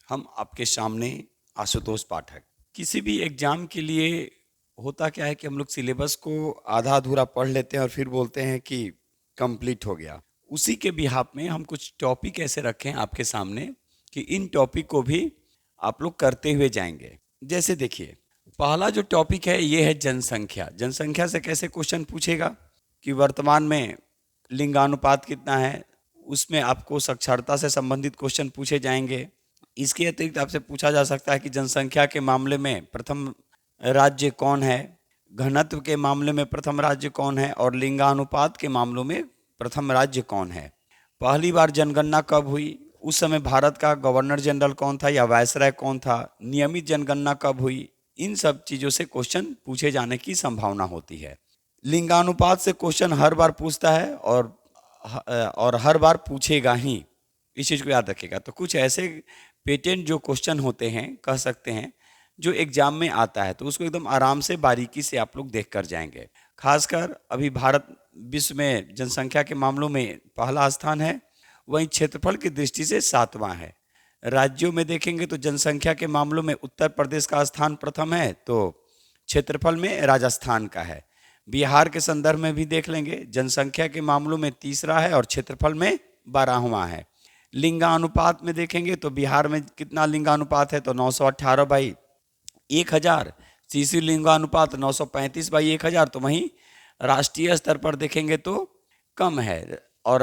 हम आपके सामने आशुतोष पाठक। किसी भी एग्जाम के लिए होता क्या है कि हम लोग सिलेबस को आधा अधूरा पढ़ लेते हैं और फिर बोलते हैं कि कंप्लीट हो गया। उसी के बिहाफ में हम कुछ टॉपिक ऐसे रखें आपके सामने कि इन टॉपिक को भी आप लोग करते हुए जाएंगे। जैसे देखिए, पहला जो टॉपिक है ये है जनसंख्या। जनसंख्या से कैसे क्वेश्चन पूछेगा कि वर्तमान में लिंगानुपात कितना है, उसमें आपको साक्षरता से संबंधित क्वेश्चन पूछे जाएंगे। इसके अतिरिक्त आपसे पूछा जा सकता है कि जनसंख्या के मामले में प्रथम राज्य कौन है, घनत्व के मामले में प्रथम राज्य कौन है और लिंगानुपात के मामलों में प्रथम राज्य कौन है। पहली बार जनगणना कब हुई, उस समय भारत का गवर्नर जनरल कौन था या वायसराय कौन था, नियमित जनगणना कब हुई। इन सब चीज़ों से क्वेश्चन पूछे जाने की संभावना होती है। लिंगानुपात से क्वेश्चन हर बार पूछता है और हर बार पूछेगा ही, इस चीज़ को याद रखिएगा। तो कुछ ऐसे पेटेंट जो क्वेश्चन होते हैं, कह सकते हैं, जो एग्जाम में आता है, तो उसको एकदम आराम से बारीकी से आप लोग देख कर जाएंगे। खासकर अभी भारत विश्व में जनसंख्या के मामलों में पहला स्थान है, वहीं क्षेत्रफल की दृष्टि से 7वां है। राज्यों में देखेंगे तो जनसंख्या के मामलों में उत्तर प्रदेश का स्थान प्रथम है, तो क्षेत्रफल में राजस्थान का है। बिहार के संदर्भ में भी देख लेंगे, जनसंख्या के मामलों में तीसरा है और क्षेत्रफल में 12वां है। लिंगानुपात में देखेंगे तो बिहार में कितना लिंगानुपात है, तो 918/1000। शिशु लिंगानुपात 935/1000। तो वहीं राष्ट्रीय स्तर पर देखेंगे तो कम है और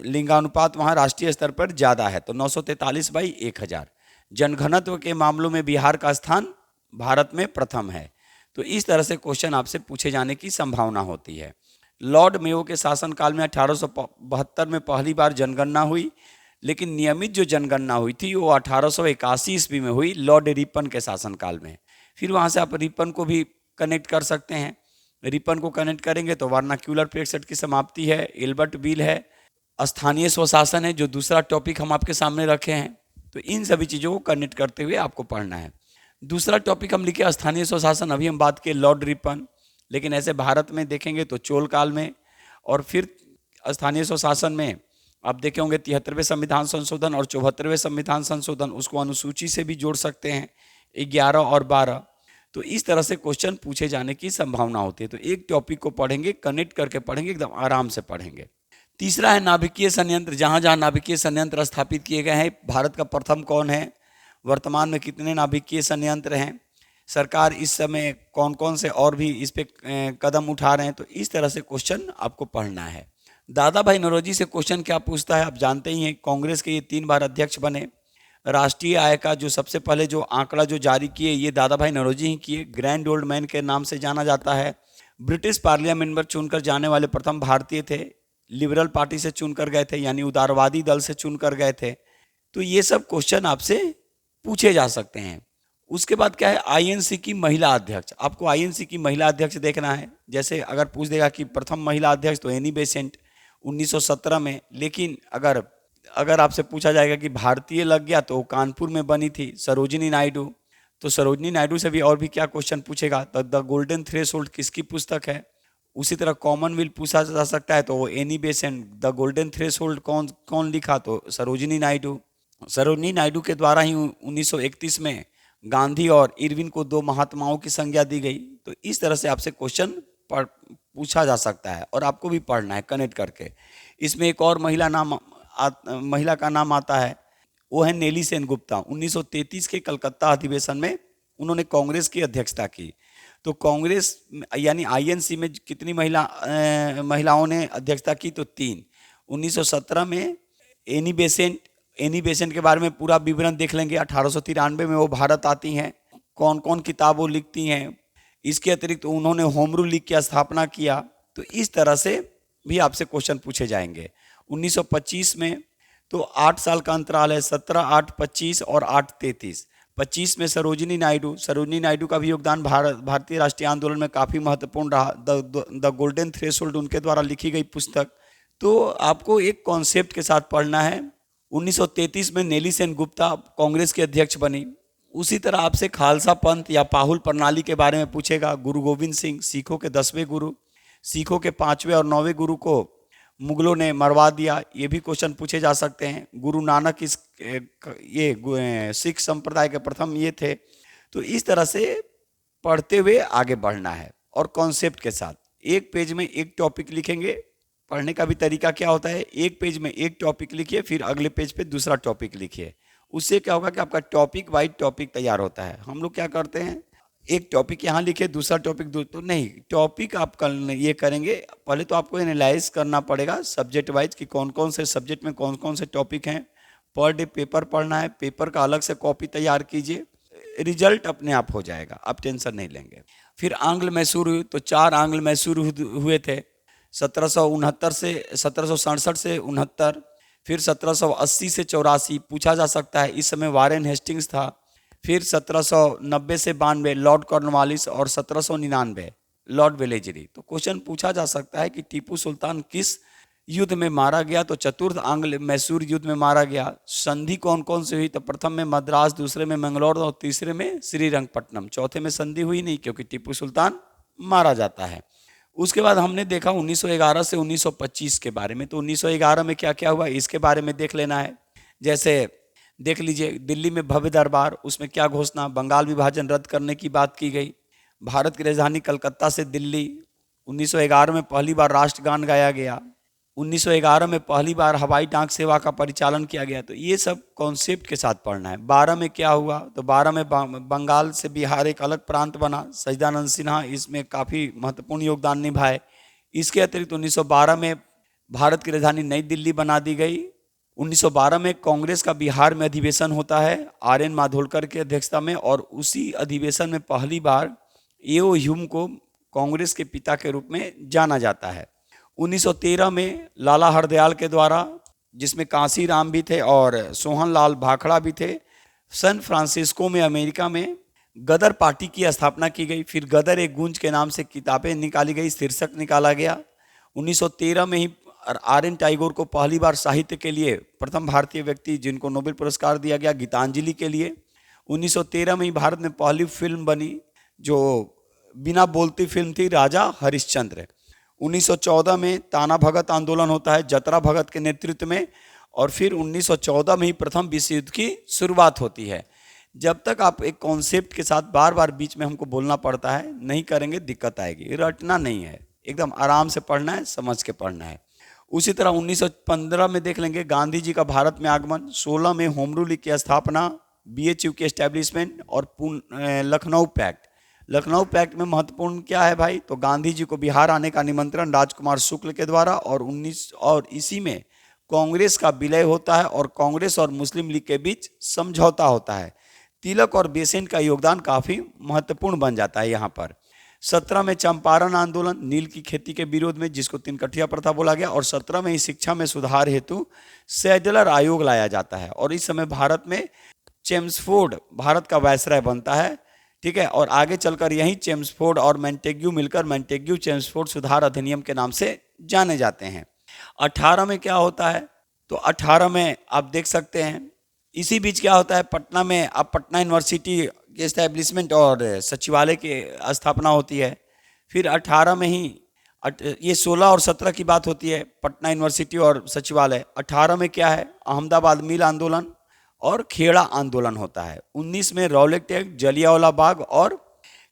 लिंगानुपात वहाँ राष्ट्रीय स्तर पर ज़्यादा है, तो 943/1000। जनघनत्व के मामलों में बिहार का स्थान भारत में प्रथम है। तो इस तरह से क्वेश्चन आपसे पूछे जाने की संभावना होती है। लॉर्ड मेयो के शासनकाल में 1872 में पहली बार जनगणना हुई, लेकिन नियमित जो जनगणना हुई थी वो 1881 ईस्वी में हुई, लॉर्ड रिपन के शासनकाल में। फिर वहाँ से आप रिपन को भी कनेक्ट कर सकते हैं। रिपन को कनेक्ट करेंगे तो वर्नाक्यूलर प्रेक्षट की समाप्ति है, एल्बर्ट बिल है, स्थानीय स्वशासन है, जो दूसरा टॉपिक हम आपके सामने रखे हैं। तो इन सभी चीज़ों को कनेक्ट करते हुए आपको पढ़ना है। दूसरा टॉपिक हम लिखे स्थानीय स्वशासन, अभी हम बात किए लॉर्ड रिपन, लेकिन ऐसे भारत में देखेंगे तो चोल काल में। और फिर स्थानीय स्वशासन में आप देखे होंगे 73वें संविधान संशोधन और 74वें संविधान संशोधन, उसको अनुसूची से भी जोड़ सकते हैं, 11 और 12। तो इस तरह से क्वेश्चन पूछे जाने की संभावना होती है। तो एक टॉपिक को पढ़ेंगे, कनेक्ट करके पढ़ेंगे, एकदम आराम से पढ़ेंगे। तीसरा है नाभिकीय संयंत्र। जहाँ जहाँ नाभिकीय संयंत्र स्थापित किए गए हैं, भारत का प्रथम कौन है, वर्तमान में कितने नाभिकीय संयंत्र हैं, सरकार इस समय कौन कौन से और भी इस पे कदम उठा रहे हैं। तो इस तरह से क्वेश्चन आपको पढ़ना है। दादा भाई नौरोजी से क्वेश्चन क्या पूछता है, आप जानते ही हैं, कांग्रेस के ये 3 बार अध्यक्ष बने। राष्ट्रीय आय का जो सबसे पहले जो आंकड़ा जो जारी किए, ये दादा भाई नौरोजी ही किए, ग्रैंड ओल्ड मैन के नाम से जाना जाता है। ब्रिटिश पार्लियामेंट में चुनकर जाने वाले प्रथम भारतीय थे, लिबरल पार्टी से चुनकर गए थे, यानी उदारवादी दल से चुनकर गए थे। तो ये सब क्वेश्चन आपसे पूछे जा सकते हैं। उसके बाद क्या है, आईएनसी की महिला अध्यक्ष। आपको आईएनसी की महिला अध्यक्ष देखना है। जैसे अगर पूछ देगा कि प्रथम महिला अध्यक्ष, तो एनी बेसेंट 1917 में। लेकिन अगर आपसे पूछा जाएगा कि भारतीय लग गया, तो कानपुर में बनी थी सरोजिनी नायडू। तो सरोजिनी नायडू से भी और भी क्या क्वेश्चन पूछेगा, तो द गोल्डन थ्रेशोल्ड किसकी पुस्तक है। उसी तरह कॉमनवेल्थ पूछा जा सकता है, तो वो Annie Besant. The golden threshold कौन लिखा, तो सरोजिनी नायडू। सरोजिनी नायडू के द्वारा ही 1931 में गांधी और इरविन को 2 महात्माओं की संज्ञा दी गई। तो इस तरह से आपसे क्वेश्चन पूछा जा सकता है और आपको भी पढ़ना है कनेक्ट करके। इसमें एक और महिला का नाम आता है, वो है नेली सेनगुप्ता। 1933 के कलकत्ता अधिवेशन में उन्होंने कांग्रेस की अध्यक्षता की। तो कांग्रेस यानी आईएनसी में कितनी महिलाओं ने अध्यक्षता की, तो 3। 1917 में एनी बेसेंट के बारे में पूरा विवरण देख लेंगे। 1893 में वो भारत आती हैं, कौन कौन किताब वो लिखती हैं। इसके अतिरिक्त उन्होंने होम रूल लीग की स्थापना किया। तो इस तरह से भी आपसे क्वेश्चन पूछे जाएंगे। 1925 में तो 8 साल का अंतराल है, 17, 8, 25 और 8, 33। 25 में सरोजिनी नायडू का भी योगदान भारतीय राष्ट्रीय आंदोलन में काफ़ी महत्वपूर्ण रहा। द गोल्डन थ्रेशोल्ड उनके द्वारा लिखी गई पुस्तक। तो आपको एक कॉन्सेप्ट के साथ पढ़ना है। 1933 में नेली सेनगुप्ता कांग्रेस के अध्यक्ष बनी। उसी तरह आपसे खालसा पंथ या पाहुल प्रणाली के बारे में पूछेगा। गुरु गोविंद सिंह सिखों के 10वें गुरु, सिखों के 5वें और 9वें गुरु को मुगलों ने मरवा दिया, ये भी क्वेश्चन पूछे जा सकते हैं। गुरु नानक सिख संप्रदाय के प्रथम ये थे। तो इस तरह से पढ़ते हुए आगे बढ़ना है और कॉन्सेप्ट के साथ। एक पेज में एक टॉपिक लिखेंगे। पढ़ने का भी तरीका क्या होता है, एक पेज में एक टॉपिक लिखिए, फिर अगले पेज पे दूसरा टॉपिक लिखिए। उससे क्या होगा कि आपका टॉपिक वाइज टॉपिक तैयार होता है। हम लोग क्या करते हैं, एक टॉपिक यहाँ लिखे, दूसरा टॉपिक तो नहीं, टॉपिक आप कल ये करेंगे, पहले तो आपको एनालाइज करना पड़ेगा सब्जेक्ट वाइज कि कौन कौन से सब्जेक्ट में कौन कौन से टॉपिक हैं। पर डे पेपर पढ़ना है, पेपर का अलग से कॉपी तैयार कीजिए, रिजल्ट अपने आप हो जाएगा, आप टेंशन नहीं लेंगे। फिर आंग्ल मैसूर हुई, तो 4 आंग्ल मैसूर हुए थे 1769 से 1767 से 69। फिर 1780 से 84 पूछा जा सकता है, इस समय वारेन हेस्टिंग्स था। फिर 1790 से 92 लॉर्ड कॉर्नवालिस और 1799 लॉर्ड वेलेजरी। तो क्वेश्चन पूछा जा सकता है कि टीपू सुल्तान किस युद्ध में मारा गया, तो चतुर्थ आंग्ल मैसूर युद्ध में मारा गया। संधि कौन कौन से हुई, तो प्रथम में मद्रास, दूसरे में मंगलौर और तीसरे में श्रीरंगपट्टनम। चौथे में संधि हुई नहीं क्योंकि टीपू सुल्तान मारा जाता है। उसके बाद हमने देखा 1911 से 1925 के बारे में। तो 1911 में क्या क्या हुआ इसके बारे में देख लेना है। जैसे देख लीजिए, दिल्ली में भव्य दरबार, उसमें क्या घोषणा, बंगाल विभाजन रद्द करने की बात की गई। भारत की राजधानी कलकत्ता से दिल्ली, 1911 में पहली बार राष्ट्रगान गाया गया। 1911 में पहली बार हवाई डाक सेवा का परिचालन किया गया। तो ये सब कॉन्सेप्ट के साथ पढ़ना है। 12 में क्या हुआ, तो 12 में बंगाल से बिहार एक अलग प्रांत बना। सच्चिदानंद सिन्हा इसमें काफ़ी महत्वपूर्ण योगदान निभाए। इसके अतिरिक्त 1912 में भारत की राजधानी नई दिल्ली बना दी गई। 1912 में कांग्रेस का बिहार में अधिवेशन होता है आर.एन. माधोलकर की अध्यक्षता में, और उसी अधिवेशन में पहली बार ए.ओ. ह्यूम को कांग्रेस के पिता के रूप में जाना जाता है। 1913 में लाला हरदयाल के द्वारा, जिसमें कांसी राम भी थे और सोहन लाल भाखड़ा भी थे, सैन फ्रांसिस्को में अमेरिका में गदर पार्टी की स्थापना की गई। फिर गदर एक गूंज के नाम से किताबें निकाली गई, शीर्षक निकाला गया। 1913 में ही आर.एन. टैगोर को पहली बार साहित्य के लिए प्रथम भारतीय व्यक्ति जिनको नोबेल पुरस्कार दिया गया गीतांजलि के लिए। 1913 में ही भारत में पहली फिल्म बनी जो बिना बोलती फिल्म थी, राजा हरिश्चंद्र। 1914 में ताना भगत आंदोलन होता है जतरा भगत के नेतृत्व में, और फिर 1914 में ही प्रथम विश्व युद्ध की शुरुआत होती है। जब तक आप एक कॉन्सेप्ट के साथ बार बार बीच में हमको बोलना पड़ता है, नहीं करेंगे दिक्कत आएगी। रटना नहीं है, एकदम आराम से पढ़ना है, समझ के पढ़ना है। उसी तरह 1915 में देख लेंगे गांधी जी का भारत में आगमन। 16 में होम रूल की स्थापना, बीएचयू की एस्टेब्लिशमेंट और लखनऊ पैक्ट। लखनऊ पैक्ट में महत्वपूर्ण क्या है भाई, तो गांधी जी को बिहार आने का निमंत्रण राजकुमार शुक्ल के द्वारा, और इसी में कांग्रेस का विलय होता है और कांग्रेस और मुस्लिम लीग के बीच समझौता होता है। तिलक और बेसेंट का योगदान काफी महत्वपूर्ण बन जाता है यहाँ पर। 17 में चंपारण आंदोलन, नील की खेती के विरोध में, जिसको तिनकठिया प्रथा बोला गया। और 17 में ही शिक्षा में सुधार हेतु सैडलर आयोग लाया जाता है, और इस समय भारत में चेम्सफोर्ड भारत का वायसराय बनता है, ठीक है। और आगे चलकर यही चेम्सफोर्ड और मैंटेग्यू मिलकर मैंटेग्यू चेम्सफोर्ड सुधार अधिनियम के नाम से जाने जाते हैं। 18 में क्या होता है, तो 18 में आप देख सकते हैं, इसी बीच क्या होता है, पटना में अब पटना यूनिवर्सिटी के एस्टेब्लिशमेंट और सचिवालय की स्थापना होती है। फिर 18 में ही ये 16 और 17 की बात होती है, पटना यूनिवर्सिटी और सचिवालय। 18 में क्या है, अहमदाबाद मिल आंदोलन और खेड़ा आंदोलन होता है। 19 में रौलट एक्ट, जलियांवाला बाग और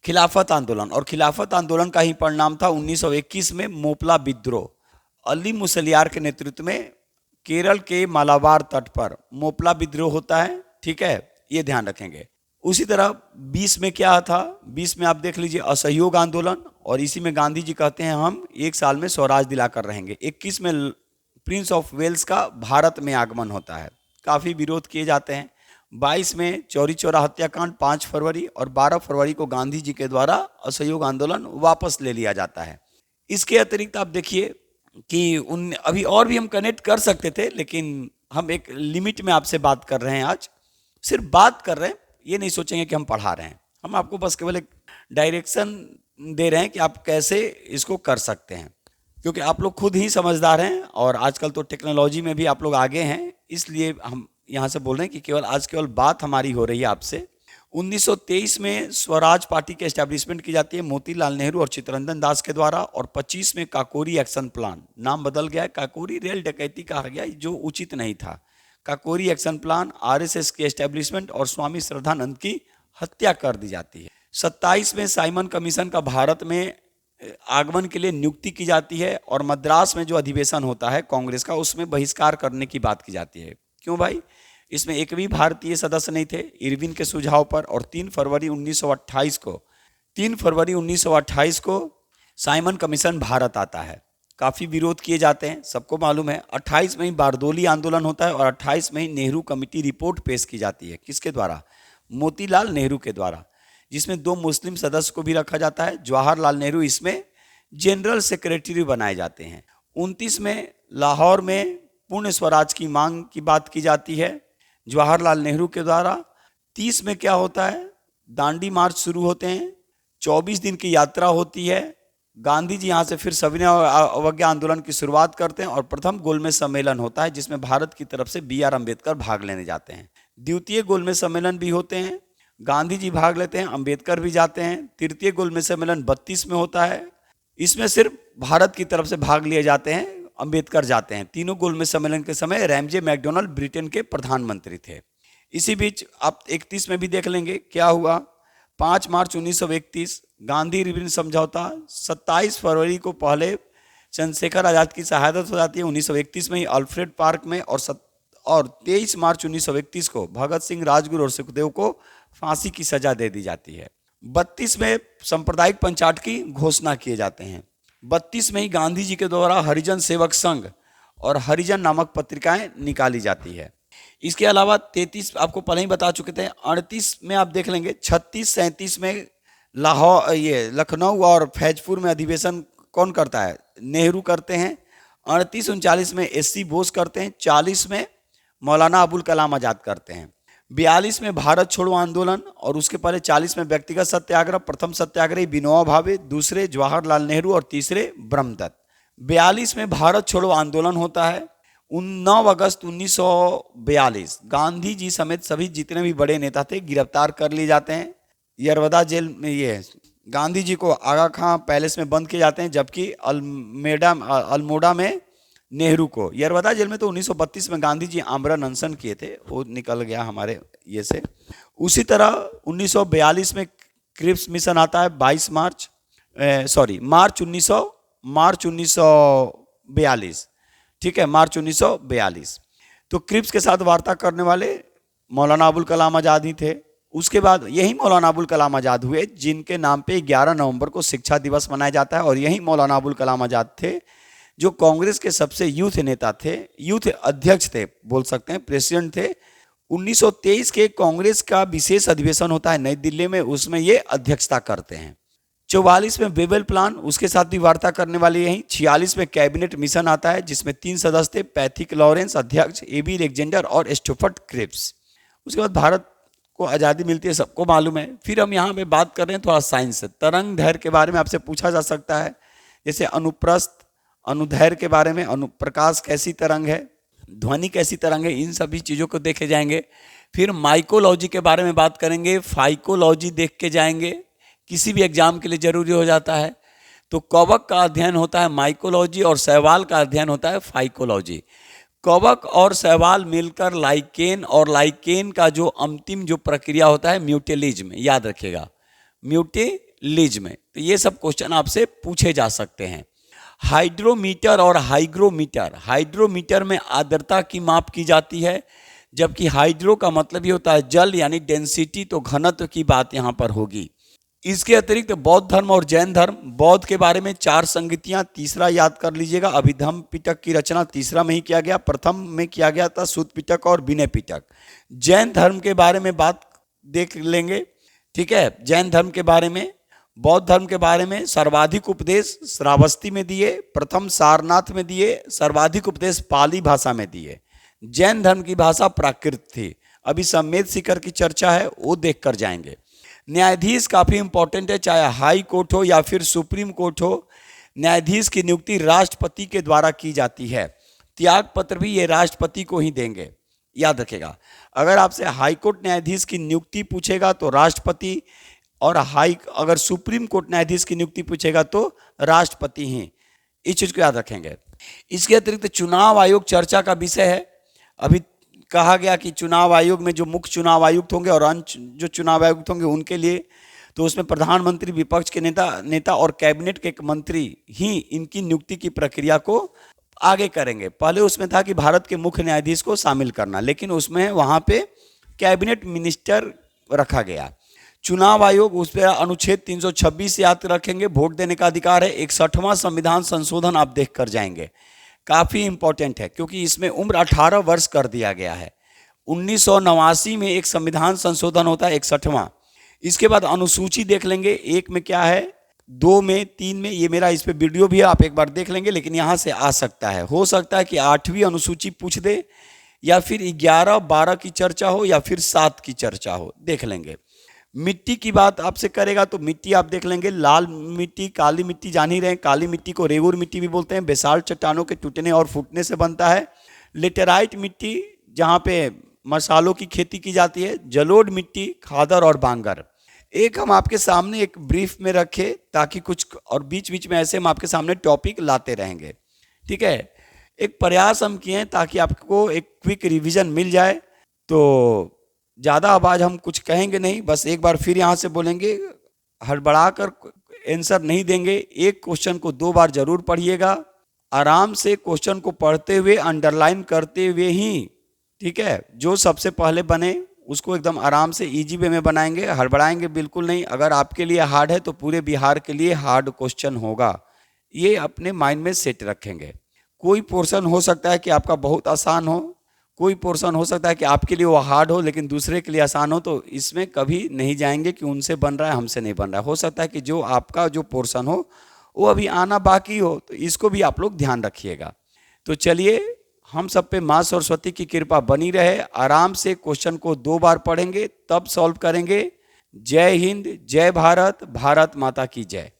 खिलाफत आंदोलन, और खिलाफत आंदोलन का ही परिणाम था 1921 में मोपला विद्रोह। अली मुसलियार के नेतृत्व में केरल के मालाबार तट पर मोपला विद्रोह होता है, ठीक है, ये ध्यान रखेंगे। उसी तरह 20 में क्या था, 20 में आप देख लीजिए असहयोग आंदोलन, और इसी में गांधी जी कहते हैं हम 1 साल में स्वराज दिलाकर रहेंगे। 21 में प्रिंस ऑफ वेल्स का भारत में आगमन होता है, काफ़ी विरोध किए जाते हैं। 22 में चौरी चौरा हत्याकांड 5 फरवरी, और 12 फरवरी को गांधी जी के द्वारा असहयोग आंदोलन वापस ले लिया जाता है। इसके अतिरिक्त आप देखिए कि अभी और भी हम कनेक्ट कर सकते थे, लेकिन हम एक लिमिट में आपसे बात कर रहे हैं। आज सिर्फ बात कर रहे हैं, ये नहीं सोचेंगे कि हम पढ़ा रहे हैं। हम आपको बस केवल एक डायरेक्शन दे रहे हैं कि आप कैसे इसको कर सकते हैं, क्योंकि आप लोग खुद ही समझदार हैं और आजकल तो टेक्नोलॉजी में भी आप लोग आगे हैं। इसलिए हम यहाँ से बोल रहे हैं कि केवल बात हमारी हो रही है आपसे। 1923 में स्वराज पार्टी की एस्टैब्लिशमेंट की जाती है मोतीलाल नेहरू और चित्तरंजन दास के द्वारा, और 25 में काकोरी एक्शन प्लान, नाम बदल गया है, काकोरी रेल डकैती कहा गया जो उचित नहीं था। काकोरी एक्शन प्लान, आरएसएस की एस्टैब्लिशमेंट और स्वामी श्रद्धानंद की हत्या कर दी जाती है। 27 में साइमन कमीशन का भारत में आगमन के लिए नियुक्ति की जाती है, और मद्रास में जो अधिवेशन होता है कांग्रेस का उसमें बहिष्कार करने की बात की जाती है। क्यों भाई? इसमें एक भी भारतीय सदस्य नहीं थे इरविन के सुझाव पर। और 3 फरवरी 1928 को साइमन कमीशन भारत आता है। काफ़ी विरोध किए जाते हैं, सबको मालूम है। 28 में ही बारदोली आंदोलन होता है, और 28 में ही नेहरू कमेटी रिपोर्ट पेश की जाती है। किसके द्वारा? मोतीलाल नेहरू के द्वारा, जिसमें 2 मुस्लिम सदस्य को भी रखा जाता है। जवाहरलाल नेहरू इसमें जनरल सेक्रेटरी बनाए जाते हैं। 29 में लाहौर में पूर्ण स्वराज की मांग की बात की जाती है जवाहरलाल नेहरू के द्वारा। 30 में क्या होता है? दांडी मार्च शुरू होते हैं, 24 दिन की यात्रा होती है। गांधी जी यहाँ से फिर सविनय अवज्ञा आंदोलन की शुरुआत करते हैं, और प्रथम गोलमेज सम्मेलन होता है जिसमें भारत की तरफ से BR अम्बेडकर भाग लेने जाते हैं। द्वितीय गोलमेज सम्मेलन भी होते हैं, गांधी जी भाग लेते हैं, अम्बेडकर भी जाते हैं। तृतीय गोलमेज सम्मेलन 32 में होता है, इसमें सिर्फ भारत की तरफ से भाग लिए जाते हैं, अम्बेडकर जाते हैं। तीनों गोलमेज सम्मेलन के समय रैमजे मैकडोनल्ड ब्रिटेन के प्रधानमंत्री थे। इसी बीच आप 31 में भी देख लेंगे क्या हुआ। 5 मार्च 1931 गांधी इरविन समझौता। 27 फरवरी को पहले चंद्रशेखर आजाद की शहादत हो जाती है 1931 में ही अल्फ्रेड पार्क में, और 23 मार्च 1931 को भगत सिंह, राजगुरु और सुखदेव को फांसी की सजा दे दी जाती है। 32 में सांप्रदायिक पंचायत की घोषणा किए जाते हैं। 32 में ही गांधी जी के द्वारा हरिजन सेवक संघ और हरिजन नामक पत्रिकाएं निकाली जाती है। इसके अलावा 33 आपको पहले ही बता चुके थे। 38 में आप देख लेंगे। 36-37 में लाहौर, ये लखनऊ और फैजपुर में अधिवेशन कौन करता है? नेहरू करते हैं। 38-39 में SC बोस करते हैं। 40 में मौलाना अबुल कलाम आजाद करते हैं। 42 में भारत छोड़ो आंदोलन, और उसके पहले 40 में व्यक्तिगत सत्याग्रह। प्रथम सत्याग्रही विनोबा भावे, दूसरे जवाहरलाल नेहरू और तीसरे ब्रह्मदत्त। 42 में भारत छोड़ो आंदोलन होता है। 9 अगस्त 1942 गांधी जी समेत सभी जितने भी बड़े नेता थे गिरफ्तार कर लिए जाते हैं। यरवदा जेल में ये गांधी जी को आगा खां पैलेस में बंद किए जाते हैं, जबकि अल्मोड़ा में नेहरू को। यरवदा जेल में तो 1932 में गांधी जी आमरण अनशन किए थे, वो निकल गया हमारे ये से। उसी तरह 1942 में क्रिप्स मिशन आता है। 22 मार्च 1942, ठीक है, मार्च 1942। तो क्रिप्स के साथ वार्ता करने वाले मौलाना अबुल कलाम आजाद ही थे। उसके बाद यही मौलाना अबुल कलाम आजाद हुए जिनके नाम पे 11 नवंबर को शिक्षा दिवस मनाया जाता है, और यही मौलाना अबुल कलाम आजाद थे जो कांग्रेस के सबसे यूथ नेता थे, यूथ अध्यक्ष थे, बोल सकते हैं प्रेसिडेंट थे। 1923 के कांग्रेस का विशेष अधिवेशन होता है नई दिल्ली में, उसमें ये अध्यक्षता करते हैं। 44 में बेबल प्लान, उसके साथ भी वार्ता करने वाले यही। 46 में कैबिनेट मिशन आता है जिसमें 3 सदस्य थे, पैथिक लॉरेंस अध्यक्ष, AB लेग्जेंडर और स्टुअर्ट क्रिप्स। उसके बाद भारत को आज़ादी मिलती है, सबको मालूम है। फिर हम यहाँ पे बात कर रहे हैं थोड़ा साइंस से। तरंग दैर्घ्य के बारे में आपसे पूछा जा सकता है, जैसे अनुप्रस्थ, अनुदैर्घ्य के बारे में, अनुप्रकाश कैसी तरंग है, ध्वनि कैसी तरंग है, इन सभी चीज़ों को देखे जाएंगे। फिर माइकोलॉजी के बारे में बात करेंगे, फाइकोलॉजी देख के जाएंगे, किसी भी एग्जाम के लिए जरूरी हो जाता है। तो कवक का अध्ययन होता है माइकोलॉजी, और शैवाल का अध्ययन होता है फाइकोलॉजी। कवक और शैवाल मिलकर लाइकेन, और लाइकेन का जो अंतिम जो प्रक्रिया होता है म्यूटेलिज्म, याद रखिएगा म्यूटेलिज्म। तो ये सब क्वेश्चन आपसे पूछे जा सकते हैं। हाइड्रोमीटर और हाइग्रोमीटर, हाइड्रोमीटर में आर्द्रता की माप की जाती है, जबकि हाइड्रो का मतलब ही होता है जल, यानी डेंसिटी, तो घनत्व की बात यहाँ पर होगी। इसके अतिरिक्त बौद्ध धर्म और जैन धर्म, बौद्ध के बारे में 4 संगतियाँ, तीसरा याद कर लीजिएगा, अभिधम्म पिटक की रचना तीसरा में ही किया गया, प्रथम में किया गया था सुत पिटक और विनय पिटक। जैन धर्म के बारे में बात देख लेंगे, ठीक है। जैन धर्म के बारे में, बौद्ध धर्म के बारे में सर्वाधिक उपदेश श्रावस्ती में दिए, प्रथम सारनाथ में दिए, सर्वाधिक उपदेश पाली भाषा में दिए। जैन धर्म की भाषा प्राकृत थी। अभी सम्मेद शिखर की चर्चा है, वो देख कर जाएंगे। न्यायाधीश काफ़ी इंपॉर्टेंट है, चाहे हाई कोर्ट हो या फिर सुप्रीम कोर्ट हो, न्यायाधीश की नियुक्ति राष्ट्रपति के द्वारा की जाती है। त्याग पत्र भी ये राष्ट्रपति को ही देंगे। याद रखेगा। अगर आपसे हाईकोर्ट न्यायाधीश की नियुक्ति पूछेगा तो राष्ट्रपति, और अगर सुप्रीम कोर्ट न्यायाधीश की नियुक्ति पूछेगा तो राष्ट्रपति ही। इस चीज को याद रखेंगे। इसके अतिरिक्त चुनाव आयोग चर्चा का विषय है। अभी कहा गया कि चुनाव आयोग में जो मुख्य चुनाव आयुक्त होंगे और अन्य जो चुनाव आयुक्त होंगे उनके लिए, तो उसमें प्रधानमंत्री, विपक्ष के नेता और कैबिनेट के एक मंत्री ही इनकी नियुक्ति की प्रक्रिया को आगे करेंगे। पहले उसमें था कि भारत के मुख्य न्यायाधीश को शामिल करना, लेकिन उसमें वहां पे कैबिनेट मिनिस्टर रखा गया। चुनाव आयोग, उस पर अनुच्छेद 326 याद रखेंगे, वोट देने का अधिकार है। 61वां संविधान संशोधन आप देख कर जाएंगे, काफी इंपॉर्टेंट है क्योंकि इसमें उम्र 18 वर्ष कर दिया गया है। 1989 में एक संविधान संशोधन होता है, 61वां। इसके बाद अनुसूची देख लेंगे, 1 में क्या है, 2 में, 3 में, ये मेरा इस पे वीडियो भी है, आप एक बार देख लेंगे। लेकिन यहाँ से आ सकता है, हो सकता है कि 8वीं अनुसूची पूछ दे, या फिर 11, 12 की चर्चा हो, या फिर 7 की चर्चा हो, देख लेंगे। मिट्टी की बात आपसे करेगा तो मिट्टी आप देख लेंगे, लाल मिट्टी, काली मिट्टी जान ही रहे हैं। काली मिट्टी को रेगुर मिट्टी भी बोलते हैं, बेसाल्ट चट्टानों के टूटने और फूटने से बनता है। लेटेराइट मिट्टी, जहाँ पे मसालों की खेती की जाती है। जलोढ़ मिट्टी, खादर और बांगर। एक हम आपके सामने एक ब्रीफ में रखे ताकि कुछ, और बीच बीच में ऐसे हम आपके सामने टॉपिक लाते रहेंगे, ठीक है। एक प्रयास हम किए हैं ताकि आपको एक क्विक रिवीजन मिल जाए। तो ज़्यादा आवाज़ हम कुछ कहेंगे नहीं, बस एक बार फिर यहाँ से बोलेंगे, हड़बड़ा कर आंसर नहीं देंगे। एक क्वेश्चन को 2 बार जरूर पढ़िएगा, आराम से क्वेश्चन को पढ़ते हुए, अंडरलाइन करते हुए ही, ठीक है। जो सबसे पहले बने उसको एकदम आराम से इजी वे में बनाएंगे, हड़बड़ाएंगे बिल्कुल नहीं। अगर आपके लिए हार्ड है तो पूरे बिहार के लिए हार्ड क्वेश्चन होगा, ये अपने माइंड में सेट रखेंगे। कोई पोर्शन हो सकता है कि आपका बहुत आसान हो, कोई पोर्शन हो सकता है कि आपके लिए वो हार्ड हो लेकिन दूसरे के लिए आसान हो, तो इसमें कभी नहीं जाएंगे कि उनसे बन रहा है हमसे नहीं बन रहा है। हो सकता है कि जो आपका जो पोर्शन हो वो अभी आना बाकी हो, तो इसको भी आप लोग ध्यान रखिएगा। तो चलिए, हम सब पे माँ सरस्वती की कृपा बनी रहे। आराम से क्वेश्चन को 2 बार पढ़ेंगे तब सॉल्व करेंगे। जय हिंद, जय भारत, भारत माता की जय।